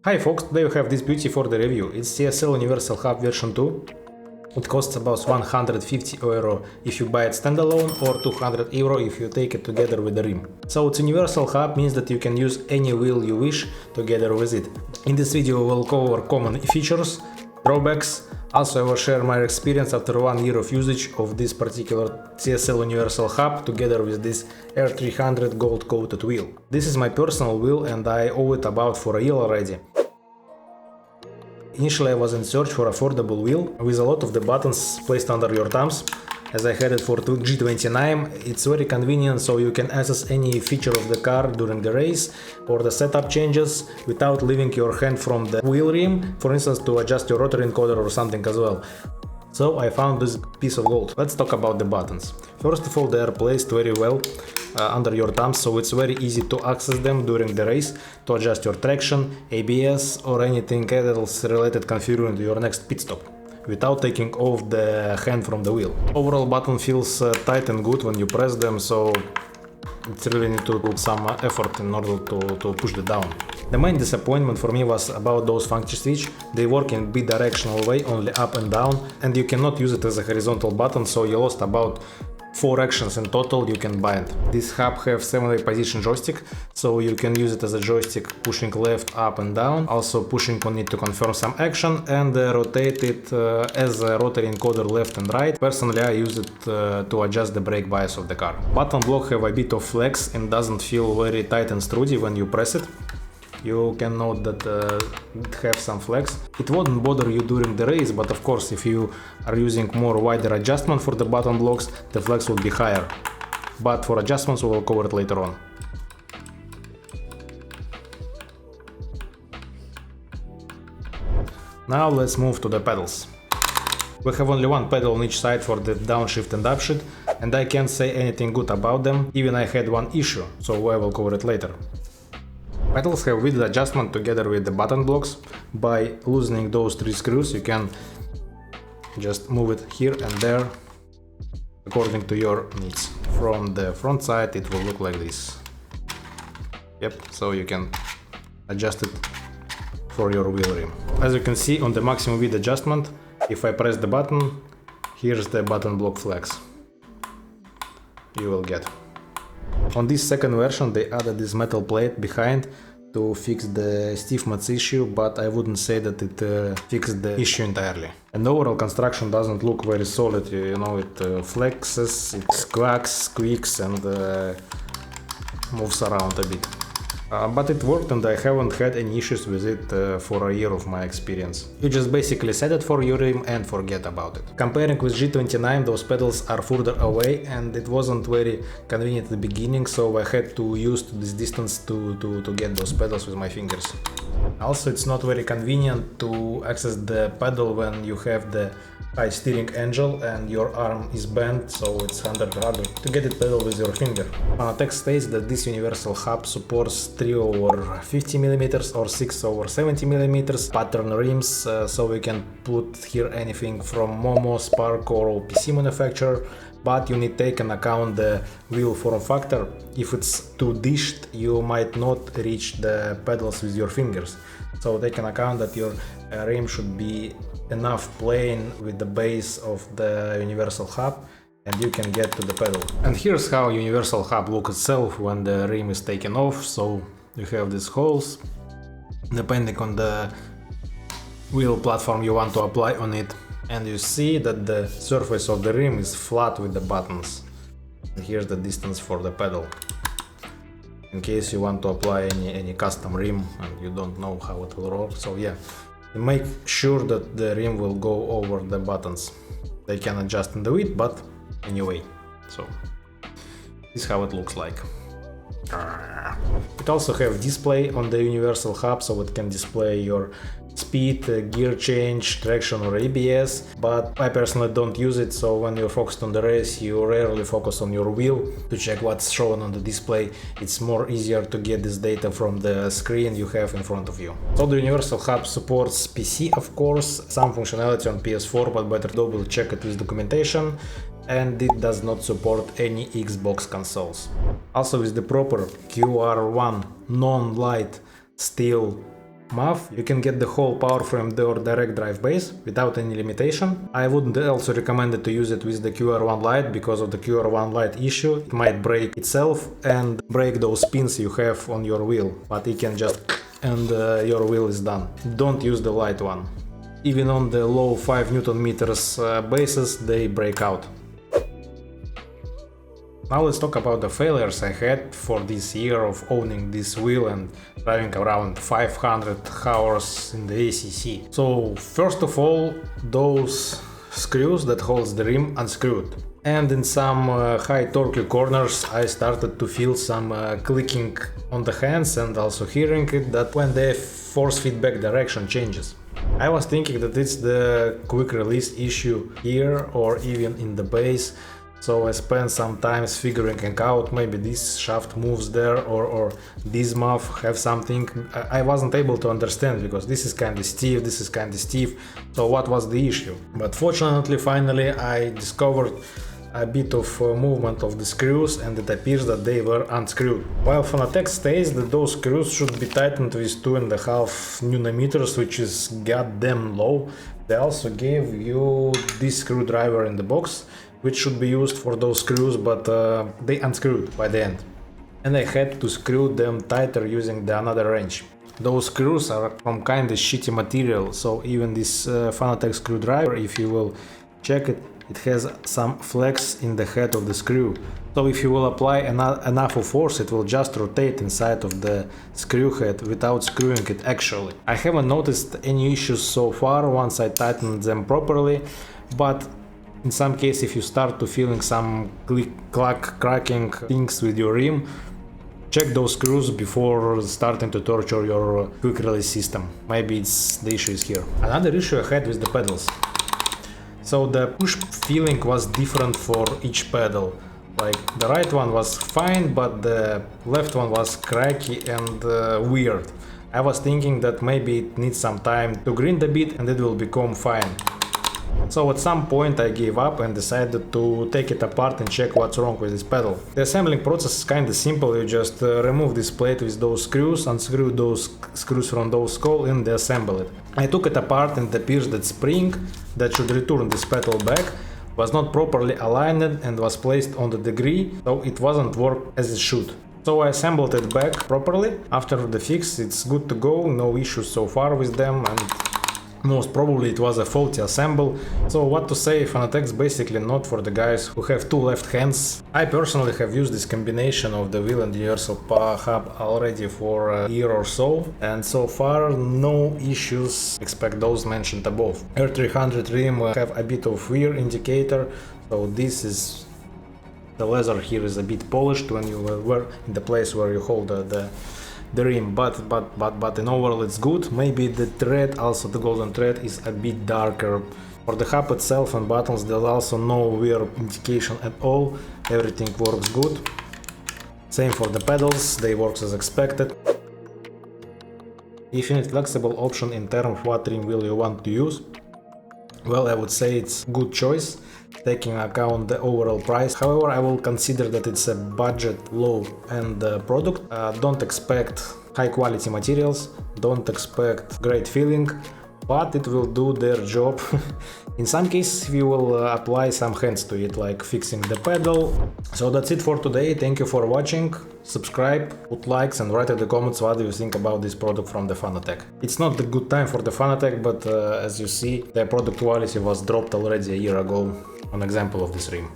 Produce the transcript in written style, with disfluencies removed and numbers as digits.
Hi folks, today we have this beauty for the review. It's CSL Universal Hub version 2. It costs about 150 euro if you buy it standalone or 200 euro if you take it together with the rim. So it's Universal Hub means that you can use any wheel you wish together with it. In this video we will cover common features, drawbacks. Also I will share my experience after 1 year of usage of this particular CSL Universal Hub together with this R300 gold coated wheel. This is my personal wheel and I owe it about for a year already. Initially I was in search for affordable wheel with a lot of the buttons placed under your thumbs. As I had it for G29, it's very convenient, so you can access any feature of the car during the race or the setup changes without leaving your hand from the wheel rim, for instance to adjust your rotor encoder or something as well. So I found this piece of gold. Let's talk about the buttons. First of all, they are placed very well under your thumbs, so it's very easy to access them during the race to adjust your traction, ABS or anything else related configuring to your next pit stop, without taking off the hand from the wheel. Overall button feels tight and good when you press them, so it's really need to put some effort in order to push it down. The main disappointment for me was about those function switch. They work in bidirectional way, only up and down, and you cannot use it as a horizontal button, so you lost about 4 actions in total you can bind. This hub have 7-way position joystick, so you can use it as a joystick pushing left, up and down, also pushing on it to confirm some action, and rotate it as a rotary encoder left and right. Personally I use it to adjust the brake bias of the car. Button block have a bit of flex and doesn't feel very tight and sturdy when you press it. You can note that it have some flex. It won't bother you during the race, but of course if you are using more wider adjustment for the button blocks, the flex will be higher. But for adjustments we will cover it later on. Now let's move to the pedals. We have only one pedal on each side for the downshift and upshift, and I can't say anything good about them, even I had one issue, so I will cover it later. Pedals have width adjustment together with the button blocks. By loosening those 3 screws you can just move it here and there according to your needs. From the front side it will look like this. Yep, so you can adjust it for your wheel rim. As you can see on the maximum width adjustment, if I press the button, here's the button block flex you will get. On this second version they added this metal plate behind to fix the stiffness issue, but I wouldn't say that it fixed the issue entirely. And the overall construction doesn't look very solid, you know, it flexes, it quacks, squeaks and moves around a bit. But it worked and I haven't had any issues with it for a year of my experience. You just basically set it for your rim and forget about it. Comparing with G29, those pedals are further away and it wasn't very convenient at the beginning, so I had to use this distance to get those pedals with my fingers. Also, it's not very convenient to access the pedal when you have the high steering angle and your arm is bent, so it's harder to get it pedal with your finger. Fanatec states that this Universal Hub supports 3/50mm or 6/70mm pattern rims, so we can put here anything from Momo, Spark or OPC manufacturer, but you need to take into account the wheel form factor. If it's too dished, you might not reach the pedals with your fingers, so take into account that your rim should be enough plane with the base of the Universal Hub and you can get to the pedal. And here's how Universal Hub looks itself when the rim is taken off. So you have these holes, depending on the wheel platform you want to apply on it, and you see that the surface of the rim is flat with the buttons. And here's the distance for the pedal, in case you want to apply any custom rim and you don't know how it will roll. So yeah, make sure that the rim will go over the buttons. They can adjust in the width, but anyway, so this is how it looks like. It also have display on the Universal Hub, so it can display your speed, gear change, traction or ABS, but I personally don't use it, so when you're focused on the race you rarely focus on your wheel to check what's shown on the display. It's more easier to get this data from the screen you have in front of you. So the Universal Hub supports PC, of course, some functionality on PS4, but better double check it with documentation, and it does not support any Xbox consoles. Also with the proper QR1 non-light steel MAF, you can get the whole power from the direct drive base without any limitation. I wouldn't also recommend it to use it with the QR1 light because of the QR1 light issue. It might break itself and break those pins you have on your wheel, but it can just and your wheel is done. Don't use the light one. Even on the low 5 Newton meters bases they break out. Now let's talk about the failures I had for this year of owning this wheel and driving around 500 hours in the ACC. So first of all, those screws that holds the rim unscrewed. And in some high torque corners I started to feel some clicking on the hands and also hearing it that when the force feedback direction changes. I was thinking that it's the quick release issue here or even in the base. So I spent some time figuring out maybe this shaft moves there or this muff have something. I wasn't able to understand because this is kind of stiff, this is kind of stiff. So what was the issue? But fortunately, finally I discovered a bit of movement of the screws and it appears that they were unscrewed. While Fanatec states that those screws should be tightened with 2.5 nanometers, which is goddamn low, they also gave you this screwdriver in the box, which should be used for those screws, but they unscrewed by the end. And I had to screw them tighter using another wrench. Those screws are from kind of shitty material, so even this Fanatec screwdriver, if you will check it, it has some flex in the head of the screw. So if you will apply enough of force, it will just rotate inside of the screw head without screwing it actually. I haven't noticed any issues so far once I tightened them properly, but in some case, if you start to feeling some cracking things with your rim, check those screws before starting to torture your quick release system. Maybe the issue is here. Another issue I had with the pedals. So the push feeling was different for each pedal. Like the right one was fine, but the left one was cracky and weird. I was thinking that maybe it needs some time to grind a bit and it will become fine. So at some point I gave up and decided to take it apart and check what's wrong with this pedal. The assembling process is kinda simple, you just remove this plate with those screws, unscrew those screws from those skull and assemble it. I took it apart and it appears that spring that should return this pedal back was not properly aligned and was placed on the degree, so it wasn't work as it should. So I assembled it back properly. After the fix it's good to go, no issues so far with them, and most probably it was a faulty assemble. So what to say, Fanatec's basically not for the guys who have two left hands. I personally have used this combination of the wheel and universal hub already for a year or so, and so far no issues except those mentioned above. R300 Rim have a bit of wear indicator, so this is the leather here is a bit polished when you were in the place where you hold the rim, but in overall it's good. Maybe the thread, also the golden thread, is a bit darker. For the hub itself and buttons there's also no wear indication at all, everything works good. Same for the pedals, they work as expected. If you need flexible option in terms of what trim wheel you want to use, well, I would say it's good choice, taking account the overall price. However, I will consider that it's a budget low end product. Don't expect high quality materials, don't expect great feeling, but it will do their job. In some cases we will apply some hands to it, like fixing the pedal. So that's it for today, thank you for watching, subscribe, put likes and write in the comments what do you think about this product from the Fanatec. It's not the good time for the Fanatec, but as you see, the product quality was dropped already a year ago, an example of this rim.